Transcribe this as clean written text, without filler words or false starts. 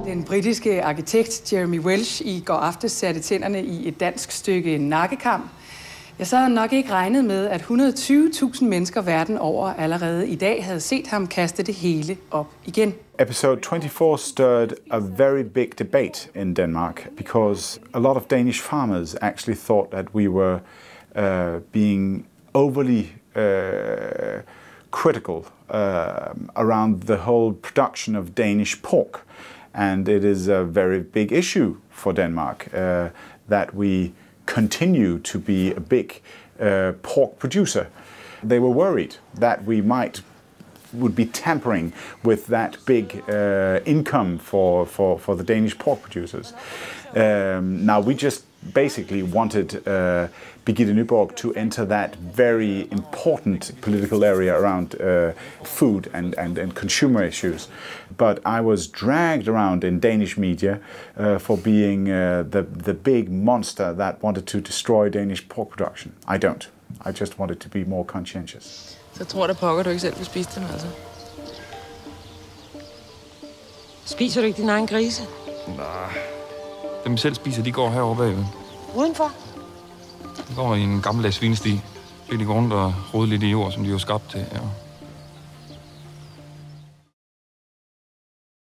Den britiske arkitekt Jeremy Welsh i går aftes satte tænderne i et dansk stykke nakkekam. Jeg så havde nok ikke regnet med, at 120.000 mennesker verden over allerede i dag havde set ham kaste det hele op igen. Episode 24 stirred a very big debate in Denmark because a lot of Danish farmers actually thought that we were being overly critical around the whole production of Danish pork. And it is a very big issue for Denmark that we continue to be a big pork producer. They were worried that we would be tampering with that big income for the Danish pork producers. Now we just basically wanted Birgitte Nyborg to enter that very important political area around food and consumer issues. But I was dragged around in Danish media for being the big monster that wanted to destroy Danish pork production. I don't. I just wanted to be more conscientious. Så tror jeg pokker, du ikke selv vil spise dem, altså. Spiser du ikke din egen grise? Nej. Dem selv spiser, de går herovre bagved. Udenfor? De går i en gammeldags svinesti. Så de går rundt og rode lidt i jord, som de er skabt til. Ja.